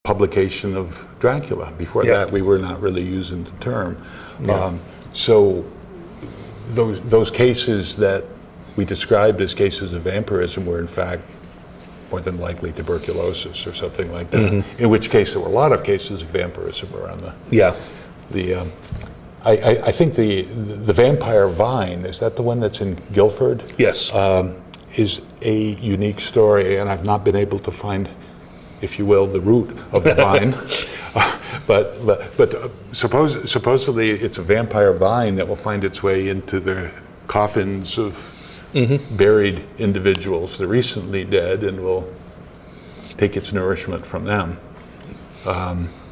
publication of Dracula. Before that, we were not really using the term. Yeah. So those cases that we described as cases of vampirism were in fact more than likely tuberculosis or something like that. In which case there were a lot of cases of vampirism around I think the vampire vine, is that the one that's in Guilford? Yes. Is a unique story, and I've not been able to find, if you will, the root of the vine. But supposedly it's a vampire vine that will find its way into the coffins of buried individuals, the recently dead, and will take its nourishment from them.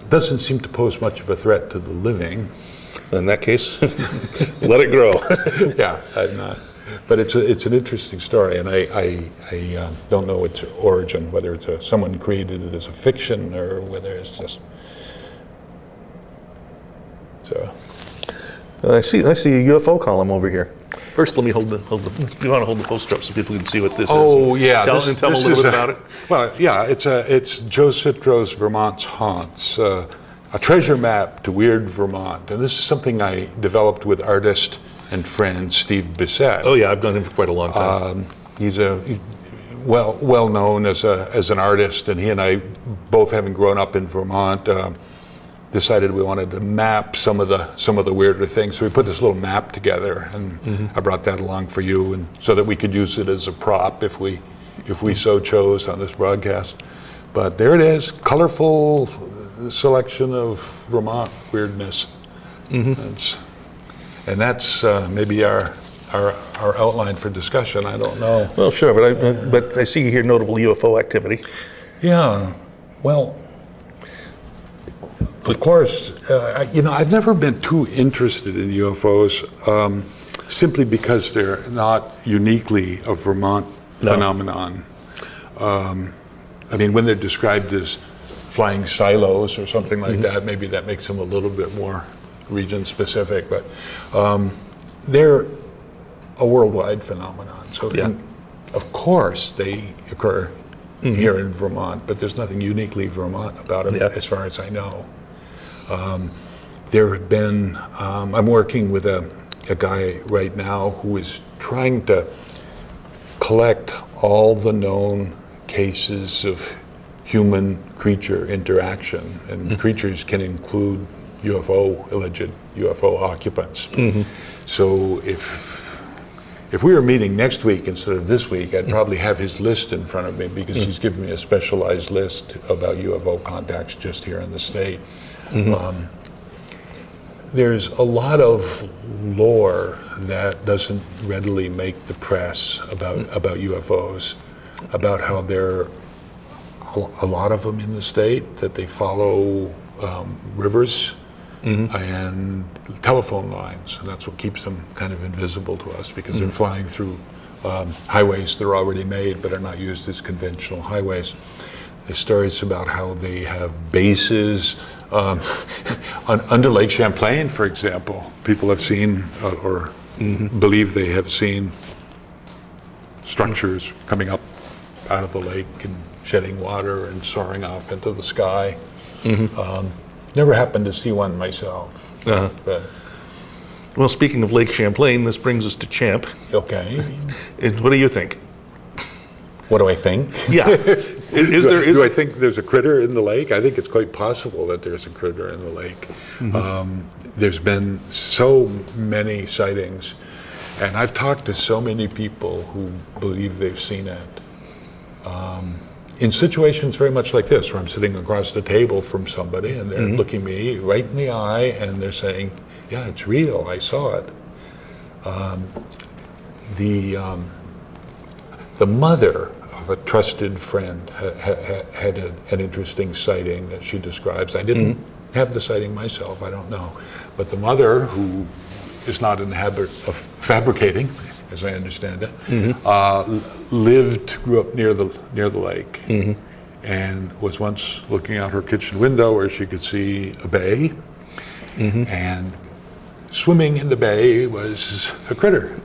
Doesn't seem to pose much of a threat to the living. In that case, let it grow. Yeah, I'm not. But it's an interesting story, and I don't know its origin, whether it's someone created it as a fiction or whether it's just so. I see a UFO column over here. First, let me hold the. You want to hold the poster up so people can see what this is? Oh yeah, tell me a little bit about it. Well, yeah, it's Joe Citro's Vermont's Haunts, a treasure map to weird Vermont, and this is something I developed with artist and friend Steve Bissett. Oh yeah, I've known him for quite a long time. He's well known as an artist, and he and I, both having grown up in Vermont, decided we wanted to map some of the weirder things. So we put this little map together, and I brought that along for you, and so that we could use it as a prop if we so chose on this broadcast. But there it is, colorful selection of Vermont weirdness. And that's maybe our outline for discussion. I don't know. Well, sure, but I see here notable UFO activity. Yeah, well, of course, I've never been too interested in UFOs, simply because they're not uniquely a Vermont phenomenon. I mean, when they're described as flying silos or something like that, maybe that makes them a little bit more region specific, but they're a worldwide phenomenon. So, of course, they occur here in Vermont, but there's nothing uniquely Vermont about them, as far as I know. There have been, I'm working with a guy right now who is trying to collect all the known cases of human-creature interaction, and creatures can include alleged UFO occupants. So if we were meeting next week instead of this week, I'd probably have his list in front of me, because he's given me a specialized list about UFO contacts just here in the state. There's a lot of lore that doesn't readily make the press about UFOs, about how there are a lot of them in the state, that they follow rivers and telephone lines, and that's what keeps them kind of invisible to us, because they're flying through highways that are already made but are not used as conventional highways. There's stories about how they have bases under Lake Champlain, for example. People have seen or believe they have seen structures coming up out of the lake and shedding water and soaring off into the sky. Never happened to see one myself. But. Well, speaking of Lake Champlain, this brings us to Champ. Okay. What do you think? What do I think? Yeah. Do I think there's a critter in the lake? I think it's quite possible that there's a critter in the lake. There's been so many sightings, and I've talked to so many people who believe they've seen it. In situations very much like this, where I'm sitting across the table from somebody and they're looking me right in the eye and they're saying, yeah, it's real, I saw it. The mother of a trusted friend had an interesting sighting that she describes. I didn't have the sighting myself, I don't know. But the mother, who is not in the habit of fabricating, as I understand it, grew up near the lake, and was once looking out her kitchen window where she could see a bay, and swimming in the bay was a critter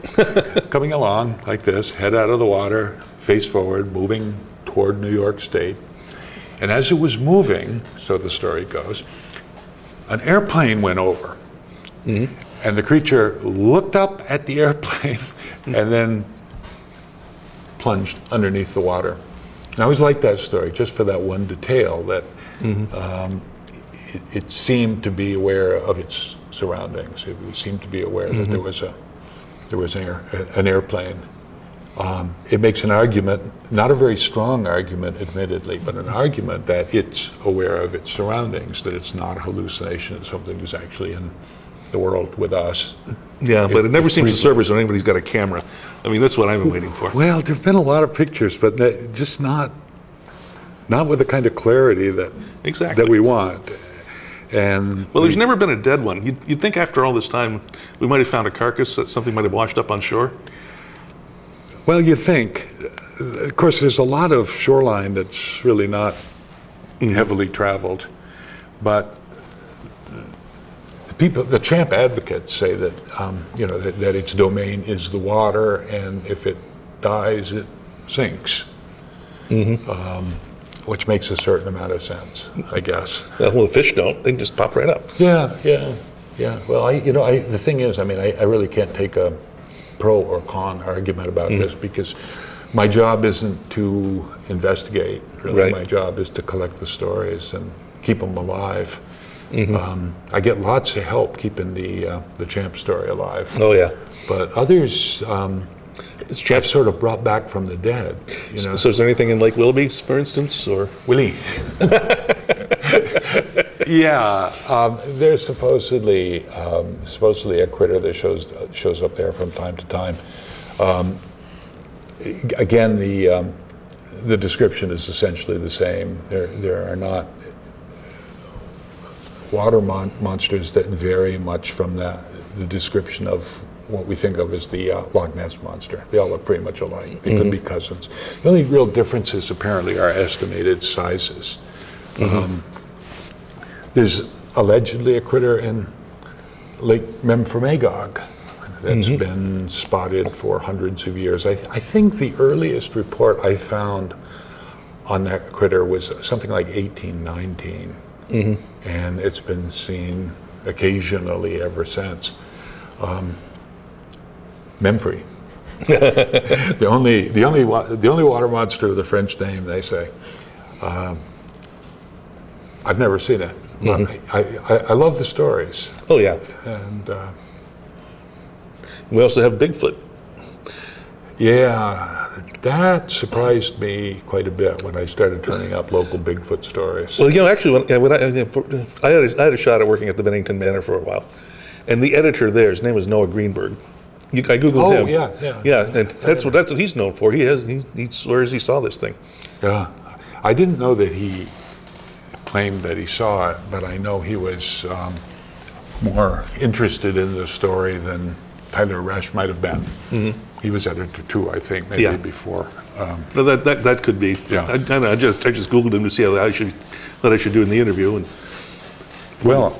coming along like this, head out of the water, face forward, moving toward New York State. And as it was moving, so the story goes, an airplane went over. And the creature looked up at the airplane and then plunged underneath the water. And I always liked that story, just for that one detail, that it seemed to be aware of its surroundings. It seemed to be aware that there was an airplane. It makes an argument, not a very strong argument, admittedly, but an argument that it's aware of its surroundings, that it's not a hallucination, it's something that's actually in the world with us. Yeah, but it never seems to surface when anybody's got a camera. I mean, that's what I've been waiting for. Well, there've been a lot of pictures, but just not with the kind of clarity that we want. And well, there's never been a dead one. You'd think after all this time, we might have found a carcass, that something might have washed up on shore. Well, you think. Of course, there's a lot of shoreline that's really not heavily traveled, but the champ advocates say that that its domain is the water, and if it dies, it sinks. Which makes a certain amount of sense, I guess. Well, the fish don't; they just pop right up. Yeah. Well, the thing is, I mean, I really can't take a pro or con argument about this, because my job isn't to investigate. Really, right. My job is to collect the stories and keep them alive. I get lots of help keeping the champ story alive. Oh yeah. But others, I've sort of brought back from the dead. So is there anything in Lake Willoughby, for instance, or Willie? Yeah, there's supposedly a critter that shows up there from time to time. Again, the description is essentially the same. There are not water monsters that vary much from the description of what we think of as the Loch Ness monster. They all look pretty much alike. They could be cousins. The only real differences apparently are estimated sizes. There's allegedly a critter in Lake Memphremagog that's been spotted for hundreds of years. I think the earliest report I found on that critter was something like 1819. And it's been seen occasionally ever since. Memphrey, the only water monster of the French name, they say. I've never seen it. But I love the stories. Oh yeah. And we also have Bigfoot. Yeah, that surprised me quite a bit when I started turning up local Bigfoot stories. Well, actually, I had a shot at working at the Bennington Manor for a while, and the editor there, his name was Noah Greenberg. I googled him. Yeah, and that's what he's known for. He swears he saw this thing. Yeah, I didn't know that he claimed that he saw it, but I know he was more interested in the story than Tyler Resch might have been. He was editor too, I think, maybe before. No, that could be. Yeah. I just googled him to see what I should do in the interview, and well,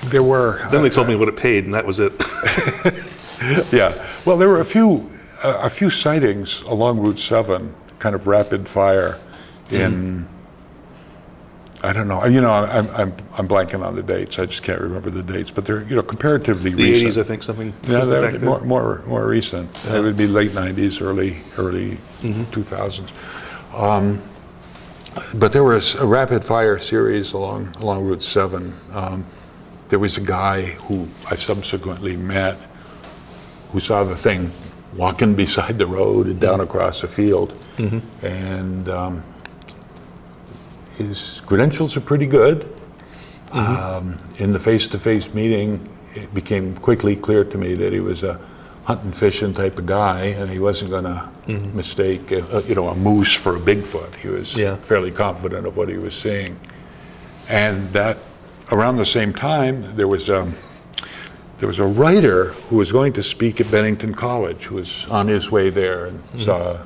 there were. Then they told me what it paid, and that was it. Yeah. Well, there were a few sightings along Route 7, kind of rapid fire, in. I don't know. I'm blanking on the dates. I just can't remember the dates. But they're comparatively the recent. The 80s, I think, something. Yeah, they're more recent. It would be late 90s, early 2000s. But there was a rapid fire series along Route 7. There was a guy who I subsequently met who saw the thing walking beside the road and down across a field, and. His credentials are pretty good. In the face-to-face meeting, it became quickly clear to me that he was a hunting, fishing type of guy, and he wasn't going to mistake a moose for a Bigfoot. He was fairly confident of what he was seeing. And that around the same time, there was a writer who was going to speak at Bennington College, who was on his way there and saw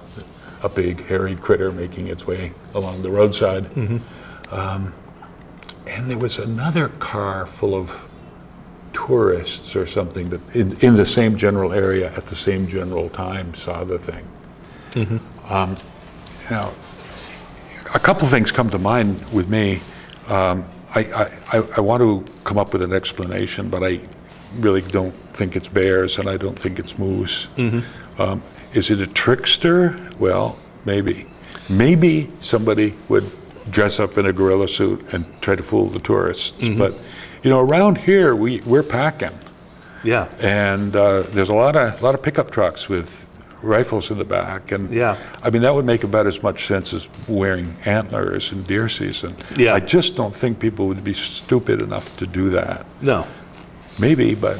a big hairy critter making its way along the roadside. And there was another car full of tourists or something that in the same general area at the same general time saw the thing. Now, a couple things come to mind with me. I want to come up with an explanation, but I really don't think it's bears, and I don't think it's moose. Is it a trickster? Well, maybe. Maybe somebody would dress up in a gorilla suit and try to fool the tourists. But around here we're packing. Yeah. And there's a lot of pickup trucks with rifles in the back, and I mean that would make about as much sense as wearing antlers in deer season. I just don't think people would be stupid enough to do that. No. Maybe, but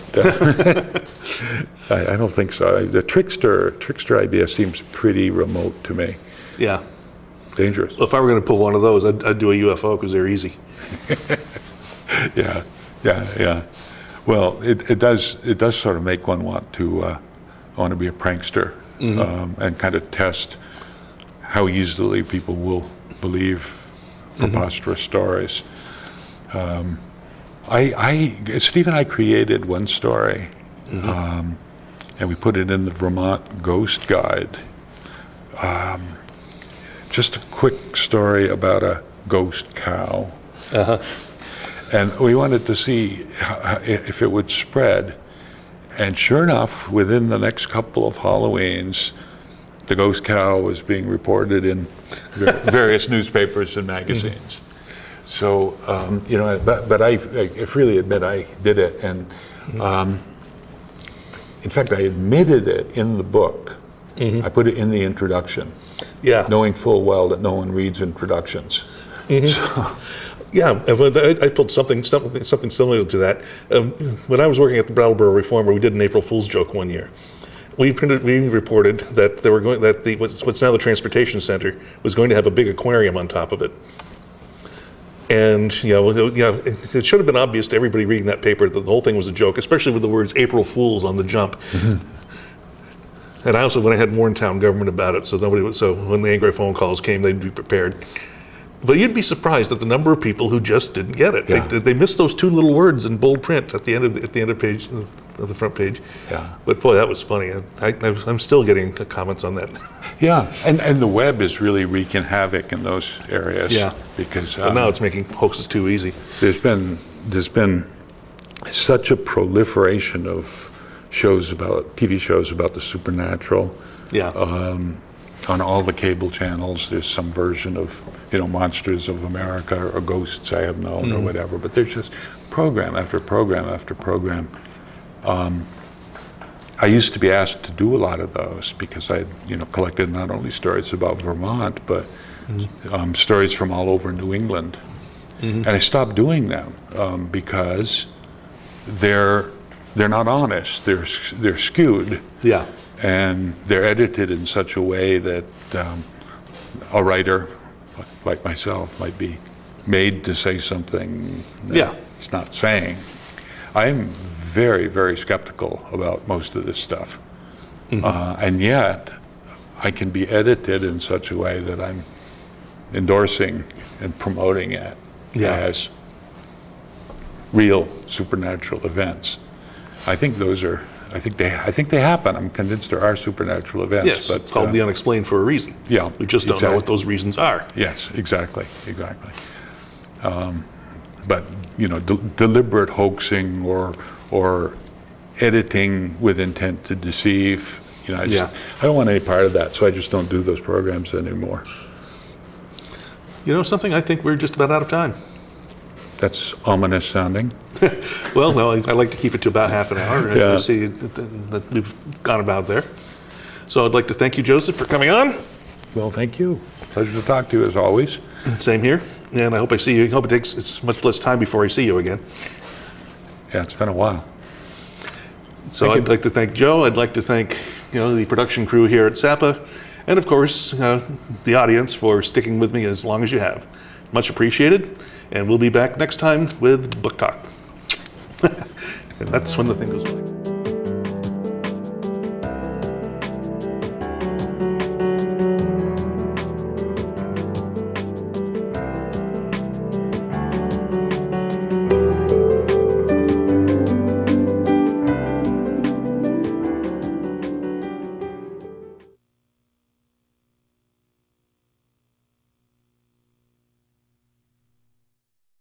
I don't think so. The trickster idea seems pretty remote to me. Yeah. Dangerous. Well, if I were going to pull one of those, I'd do a UFO because they're easy. Yeah. Well, it does sort of make one want to be a prankster, and kind of test how easily people will believe preposterous stories. Steve and I created one story, and we put it in the Vermont Ghost Guide. Just a quick story about a ghost cow. And we wanted to see if it would spread. And sure enough, within the next couple of Halloweens, the ghost cow was being reported in various newspapers and magazines. So, but I freely admit I did it. And in fact, I admitted it in the book. I put it in the introduction, knowing full well that no one reads introductions. So, yeah, I pulled something similar to that. When I was working at the Brattleboro Reformer, we did an April Fool's joke one year. We reported that what's now the Transportation Center was going to have a big aquarium on top of it. And it should have been obvious to everybody reading that paper that the whole thing was a joke, especially with the words April Fools on the jump. And I also, when I had warned town government about it, so when the angry phone calls came, they'd be prepared. But you'd be surprised at the number of people who just didn't get it. They missed those two little words in bold print at the end of the front page. Yeah. But boy, that was funny. I'm still getting comments on that. Yeah, and the web is really wreaking havoc in those areas. Yeah. Because but now it's making hoaxes too easy. There's been such a proliferation of TV shows about the supernatural. Yeah. On all the cable channels, there's some version of Monsters of America or Ghosts I Have Known or whatever. But there's just program after program after program. I used to be asked to do a lot of those because I collected not only stories about Vermont, but stories from all over New England. And I stopped doing them because they're not honest. They're skewed. Yeah. And they're edited in such a way that a writer like myself might be made to say something that he's not saying. I'm very, very skeptical about most of this stuff. And yet, I can be edited in such a way that I'm endorsing and promoting it as real supernatural events. I think they happen. I'm convinced there are supernatural events. Yes, but it's called the unexplained for a reason. Yeah, we just don't know what those reasons are. Yes, exactly. But deliberate hoaxing or editing with intent to deceive. I don't want any part of that, so I just don't do those programs anymore. Something, I think we're just about out of time. That's ominous sounding. Well, no, I like to keep it to about half an hour, as you see that we've gone about there. So I'd like to thank you, Joseph, for coming on. Well, thank you. Pleasure to talk to you, as always. Same here. And I hope I see you. I hope it's much less time before I see you again. Yeah, it's been a while. So I'd like to thank Joe. I'd like to thank the production crew here at SAPA, and of course the audience for sticking with me as long as you have. Much appreciated. And we'll be back next time with Book Talk. And that's when the thing goes away.